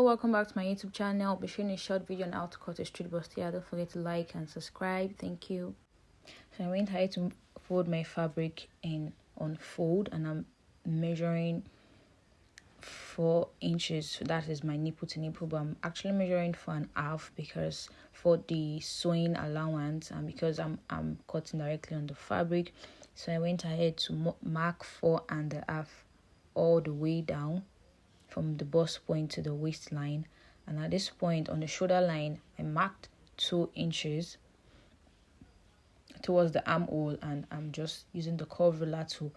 welcome back to my YouTube channel. I'll be sharing a short video on how to cut a straight bustier. Don't forget to like and subscribe. Thank you. So I went ahead to fold my fabric in on fold, and I'm measuring 4 inches. So that is my nipple to nipple, but I'm actually measuring 4.5 because for the sewing allowance and because I'm cutting directly on the fabric. So I went ahead to mark 4.5 all the way down from the bust point to the waistline, and at this point on the shoulder line I marked 2 inches towards the armhole, and I'm just using the curve ruler to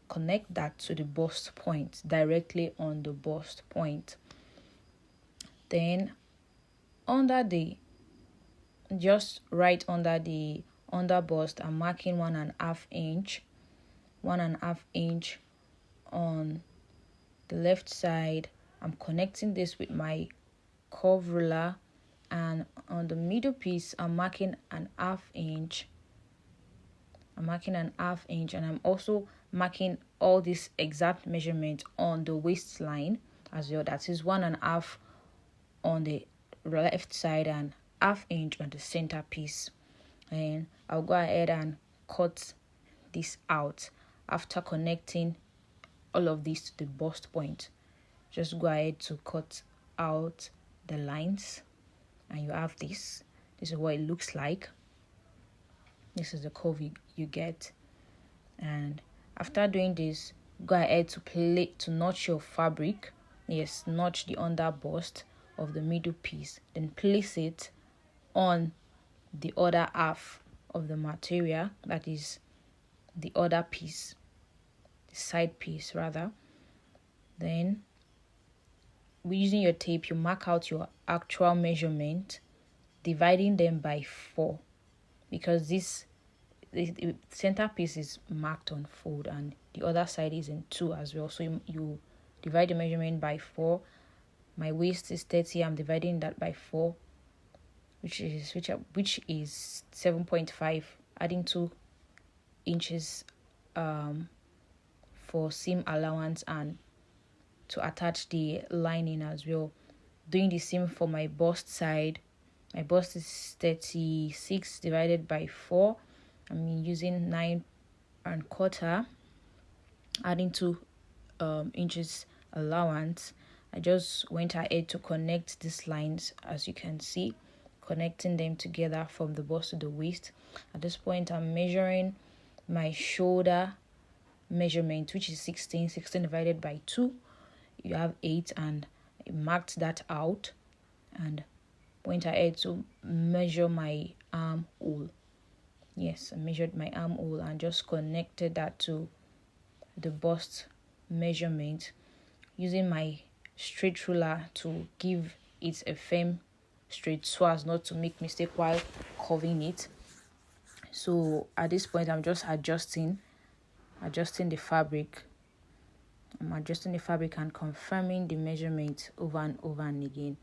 connect that to the bust point, directly on the bust point. Then just right under the under bust, I'm marking 1.5 inch, 1.5 inch on the left side. I'm connecting this with my curve ruler, and on the middle piece I'm marking 1/2 inch. And I'm also marking all this exact measurement on the waistline as well. That is 1.5 on the left side and 1/2 inch on the center piece. And I'll go ahead and cut this out after connecting all of this to the bust point. Just go ahead to cut out the lines, and you have this. This is what it looks like. This is the curve you get. And after doing this, go ahead to notch your fabric. Yes, notch the under bust of the middle piece, then place it on the other half of the material, that is the other piece, the side piece rather. Then using your tape, you mark out your actual measurement, dividing them by 4, because the center piece is marked on fold and the other side is in 2 as well. So you divide the measurement by 4. My waist is 30. I'm dividing that by 4, which is 7.5, adding 2 inches for seam allowance and to attach the lining as well. Doing the same for my bust side. My bust is 36 divided by 4. I'm using 9.25, adding 2 inches allowance. I just went ahead to connect these lines, as you can see, connecting them together from the bust to the waist. At this point, I'm measuring my shoulder measurement, which is 16 divided by 2. You have 8, and I marked that out and went ahead to measure my armhole. Yes, I measured my armhole and just connected that to the bust measurement using my straight ruler to give it a firm straight so as not to make mistake while curving it. So at this point I'm just adjusting the fabric. I'm adjusting the fabric and confirming the measurement over and over and again.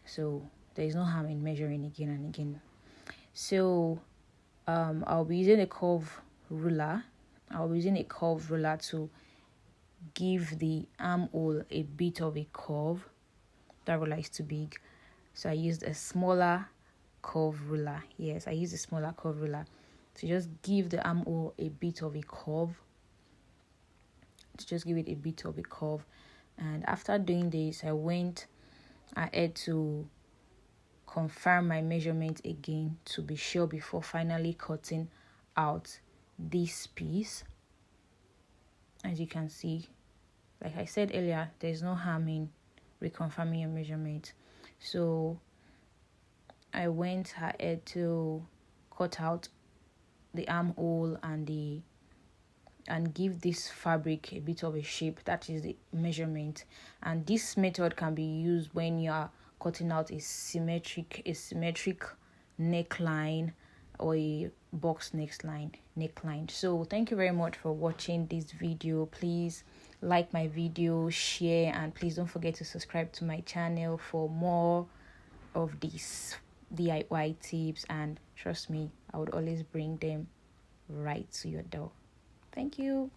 So there is no harm in measuring again and again. So I'll be using a curve ruler. To give the armhole a bit of a curve. That ruler is too big, so I used a smaller curve ruler. Yes, I used a smaller curve ruler to just give the armhole a bit of a curve. And after doing this, I went ahead to confirm my measurement again to be sure before finally cutting out this piece. As you can see, like I said earlier, there's no harm in reconfirming your measurement. So I went ahead to cut out the armhole and give this fabric a bit of a shape. That is the measurement, and this method can be used when you are cutting out a symmetric neckline or a box neckline. So thank you very much for watching this video. Please like my video, share, and please don't forget to subscribe to my channel for more of these DIY tips, and trust me, I would always bring them right to your door. Thank you.